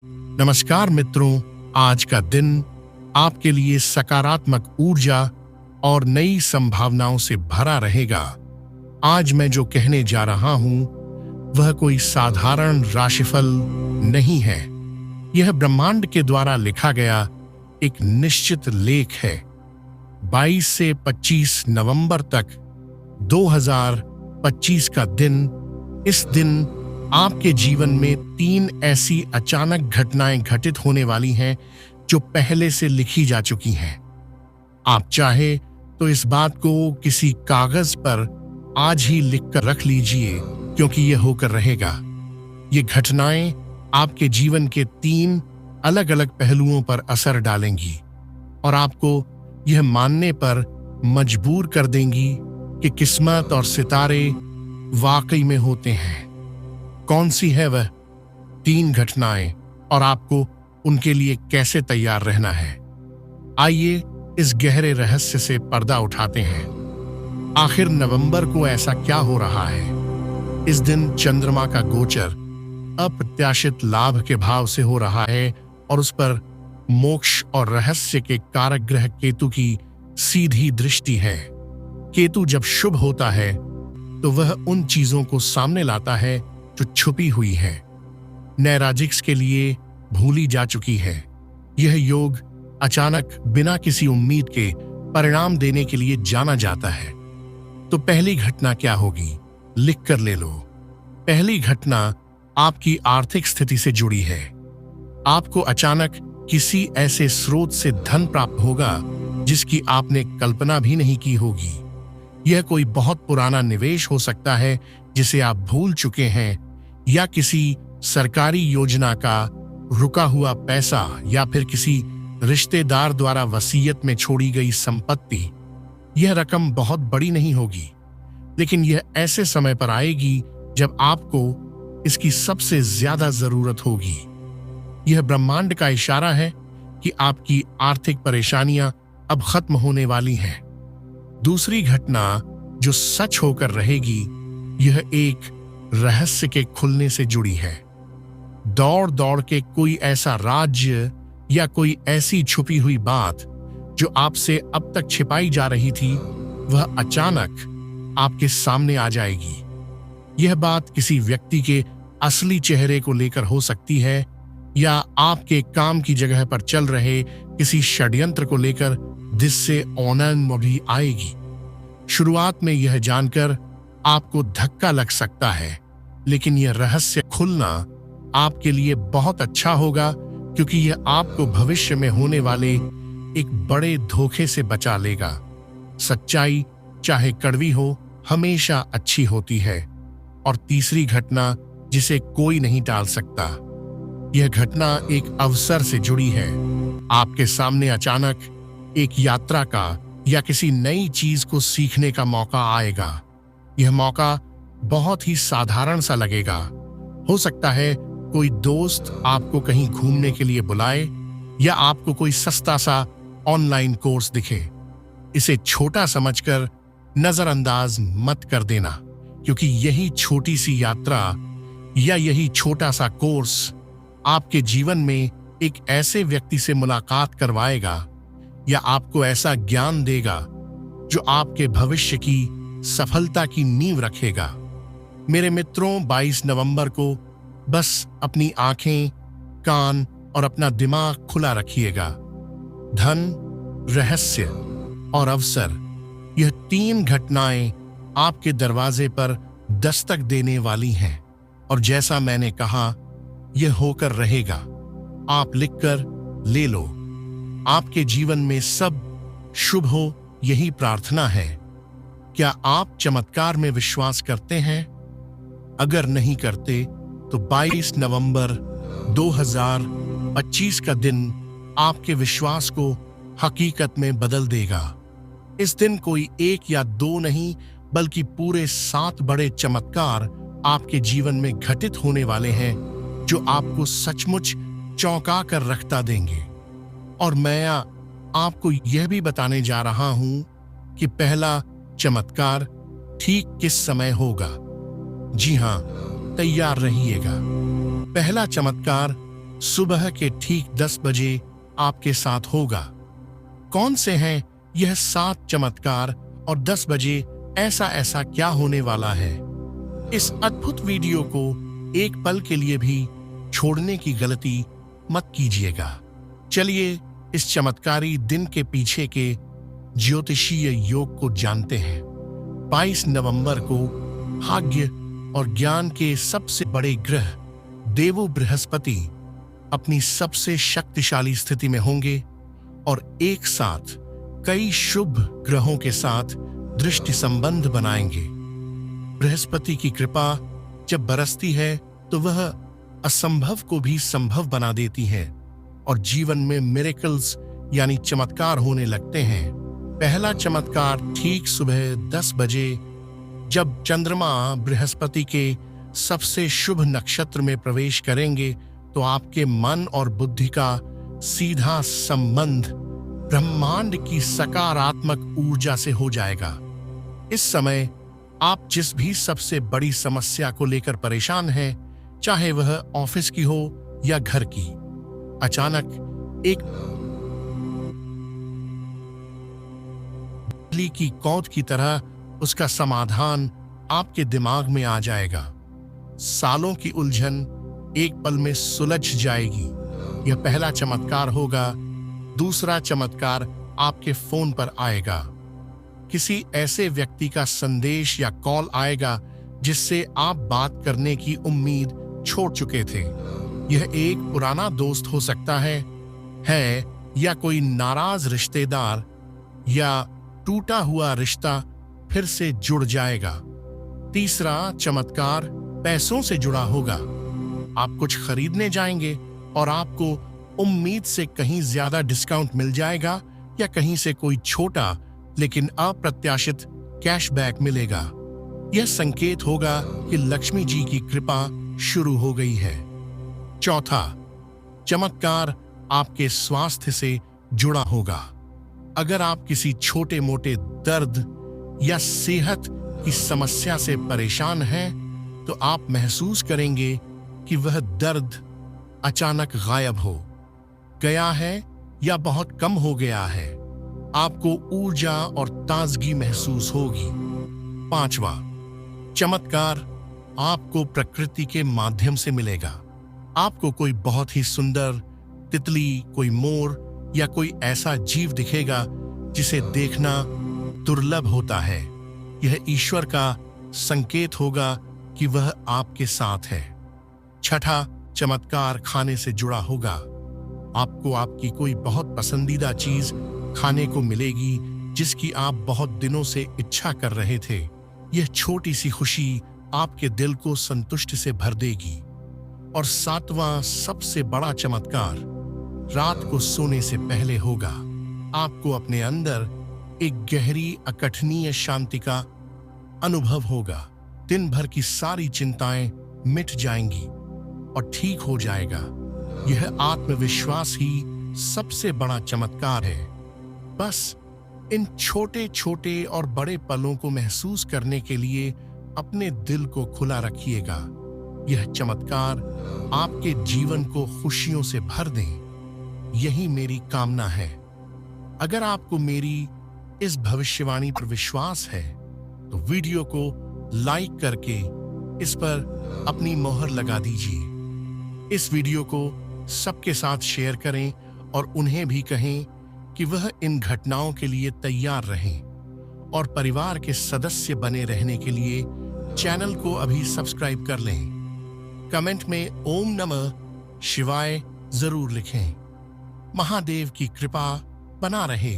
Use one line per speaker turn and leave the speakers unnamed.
नमस्कार मित्रों, आज का दिन आपके लिए सकारात्मक ऊर्जा और नई संभावनाओं से भरा रहेगा। आज मैं जो कहने जा रहा हूं वह कोई साधारण राशिफल नहीं है। यह ब्रह्मांड के द्वारा लिखा गया एक निश्चित लेख है। 22 से 25 नवंबर तक 2025 का दिन। इस दिन आपके जीवन में 3 ऐसी अचानक घटनाएं घटित होने वाली हैं जो पहले से लिखी जा चुकी हैं। आप चाहे तो इस बात को किसी कागज पर आज ही लिखकर रख लीजिए, क्योंकि यह होकर रहेगा। ये घटनाएं आपके जीवन के 3 अलग अलग पहलुओं पर असर डालेंगी और आपको यह मानने पर मजबूर कर देंगी कि किस्मत और सितारे वाकई में होते हैं। कौन सी है वह 3 घटनाएं और आपको उनके लिए कैसे तैयार रहना है? आइए इस गहरे रहस्य से पर्दा उठाते हैं। आखिर नवंबर को ऐसा क्या हो रहा है? इस दिन चंद्रमा का गोचर अप्रत्याशित लाभ के भाव से हो रहा है और उस पर मोक्ष और रहस्य के कारक ग्रह केतु की सीधी दृष्टि है। केतु जब शुभ होता है तो वह उन चीजों को सामने लाता है जो छुपी हुई है, नैराजिक्स के लिए भूली जा चुकी है। यह योग अचानक बिना किसी उम्मीद के परिणाम देने के लिए जाना जाता है। तो पहली घटना क्या होगी? लिख कर ले लो। पहली घटना आपकी आर्थिक स्थिति से जुड़ी है। आपको अचानक किसी ऐसे स्रोत से धन प्राप्त होगा जिसकी आपने कल्पना भी नहीं की होगी। यह कोई बहुत पुराना निवेश हो सकता है जिसे आप भूल चुके हैं, या किसी सरकारी योजना का रुका हुआ पैसा, या फिर किसी रिश्तेदार द्वारा वसीयत में छोड़ी गई संपत्ति। यह रकम बहुत बड़ी नहीं होगी, लेकिन यह ऐसे समय पर आएगी जब आपको इसकी सबसे ज्यादा जरूरत होगी। यह ब्रह्मांड का इशारा है कि आपकी आर्थिक परेशानियां अब खत्म होने वाली हैं। दूसरी घटना जो सच होकर रहेगी, यह एक रहस्य के खुलने से जुड़ी है। दौड़ दौड़ के कोई ऐसा राज्य या कोई ऐसी छुपी हुई बात जो आपसे अब तक छिपाई जा रही थी, वह अचानक आपके सामने आ जाएगी। यह बात किसी व्यक्ति के असली चेहरे को लेकर हो सकती है, या आपके काम की जगह पर चल रहे किसी षड्यंत्र को लेकर, जिससे आनंद भी आएगी। शुरुआत में यह जानकर आपको धक्का लग सकता है, लेकिन यह रहस्य खुलना आपके लिए बहुत अच्छा होगा, क्योंकि यह आपको भविष्य में होने वाले एक बड़े धोखे से बचा लेगा। सच्चाई चाहे कड़वी हो, हमेशा अच्छी होती है। और तीसरी घटना जिसे कोई नहीं टाल सकता, यह घटना एक अवसर से जुड़ी है। आपके सामने अचानक एक यात्रा का या किसी नई चीज को सीखने का मौका आएगा। यह मौका बहुत ही साधारण सा लगेगा। हो सकता है कोई दोस्त आपको कहीं घूमने के लिए बुलाए, या आपको कोई सस्ता सा ऑनलाइन कोर्स दिखे। इसे छोटा समझकर नजरअंदाज मत कर देना, क्योंकि यही छोटी सी यात्रा या यही छोटा सा कोर्स आपके जीवन में एक ऐसे व्यक्ति से मुलाकात करवाएगा, या आपको ऐसा ज्ञान देगा जो आपके भविष्य की सफलता की नींव रखेगा। मेरे मित्रों, 22 नवंबर को बस अपनी आंखें, कान और अपना दिमाग खुला रखिएगा। धन, रहस्य और अवसर, यह 3 घटनाएं आपके दरवाजे पर दस्तक देने वाली हैं, और जैसा मैंने कहा, यह होकर रहेगा। आप लिखकर ले लो। आपके जीवन में सब शुभ हो, यही प्रार्थना है। क्या आप चमत्कार में विश्वास करते हैं? अगर नहीं करते तो 22 नवंबर 2025 का दिन आपके विश्वास को हकीकत में बदल देगा। इस दिन कोई 1 या 2 नहीं, बल्कि पूरे 7 बड़े चमत्कार आपके जीवन में घटित होने वाले हैं, जो आपको सचमुच चौंका कर रखता देंगे। और मैं आपको यह भी बताने जा रहा हूं कि पहला चमत्कार ठीक किस समय होगा। जी हां, तैयार रहिएगा। पहला चमत्कार सुबह के ठीक 10 बजे आपके साथ होगा। कौन से हैं यह 7 चमत्कार और 10 बजे ऐसा ऐसा क्या होने वाला है? इस अद्भुत वीडियो को एक पल के लिए भी छोड़ने की गलती मत कीजिएगा। चलिए इस चमत्कारी दिन के पीछे के ज्योतिषीय योग को जानते हैं। 22 नवंबर को भाग्य और ज्ञान के सबसे बड़े ग्रह देवो बृहस्पति अपनी सबसे शक्तिशाली स्थिति में होंगे और एक साथ कई शुभ ग्रहों के साथ दृष्टि संबंध बनाएंगे। बृहस्पति की कृपा जब बरसती है तो वह असंभव को भी संभव बना देती है और जीवन में मिरेकल्स यानी चमत्कार होने लगते हैं। पहला चमत्कार ठीक सुबह 10 बजे जब चंद्रमा बृहस्पति के सबसे शुभ नक्षत्र में प्रवेश करेंगे तो आपके मन और बुद्धि का सीधा संबंध ब्रह्मांड की सकारात्मक ऊर्जा से हो जाएगा। इस समय आप जिस भी सबसे बड़ी समस्या को लेकर परेशान हैं, चाहे वह ऑफिस की हो या घर की, अचानक एक बिजली की कौंध की तरह उसका समाधान आपके दिमाग में आ जाएगा। सालों की उलझन एक पल में सुलझ जाएगी। यह पहला चमत्कार होगा। दूसरा चमत्कार आपके फोन पर आएगा। किसी ऐसे व्यक्ति का संदेश या कॉल आएगा जिससे आप बात करने की उम्मीद छोड़ चुके थे। यह एक पुराना दोस्त हो सकता है या कोई नाराज रिश्तेदार या टूटा हुआ रिश्ता फिर से जुड़ जाएगा। तीसरा चमत्कार पैसों से जुड़ा होगा। आप कुछ खरीदने जाएंगे और आपको उम्मीद से कहीं ज्यादा डिस्काउंट मिल जाएगा या कहीं से कोई छोटा लेकिन अप्रत्याशित कैशबैक मिलेगा। यह संकेत होगा कि लक्ष्मी जी की कृपा शुरू हो गई है। चौथा चमत्कार आपके स्वास्थ्य से जुड़ा होगा। अगर आप किसी छोटे मोटे दर्द या सेहत की समस्या से परेशान हैं, तो आप महसूस करेंगे कि वह दर्द अचानक गायब हो गया है या बहुत कम हो गया है। आपको ऊर्जा और ताजगी महसूस होगी। पांचवा चमत्कार आपको प्रकृति के माध्यम से मिलेगा। आपको कोई बहुत ही सुंदर तितली, कोई मोर या कोई ऐसा जीव दिखेगा जिसे देखना दुर्लभ होता है। यह ईश्वर का संकेत होगा कि वह आपके साथ है। छठा चमत्कार खाने से जुड़ा होगा। आपको आपकी कोई बहुत पसंदीदा चीज खाने को मिलेगी जिसकी आप बहुत दिनों से इच्छा कर रहे थे। यह छोटी सी खुशी आपके दिल को संतुष्टि से भर देगी। और सातवां सबसे बड़ा चमत्कार रात को सोने से पहले होगा। आपको अपने अंदर एक गहरी अकठनीय शांति का अनुभव होगा। दिन भर की सारी चिंताएं मिट जाएंगी और ठीक हो जाएगा। यह आत्मविश्वास ही सबसे बड़ा चमत्कार है। बस इन छोटे छोटे और बड़े पलों को महसूस करने के लिए अपने दिल को खुला रखिएगा। यह चमत्कार आपके जीवन को खुशियों से भर दें, यही मेरी कामना है। अगर आपको मेरी इस भविष्यवाणी पर विश्वास है तो वीडियो को लाइक करके इस पर अपनी मोहर लगा दीजिए। इस वीडियो को सबके साथ शेयर करें और उन्हें भी कहें कि वह इन घटनाओं के लिए तैयार रहें और परिवार के सदस्य बने रहने के लिए चैनल को अभी सब्सक्राइब कर लें। कमेंट में ओम नमः शिवाय जरूर लिखें। महादेव की कृपा बना रहे।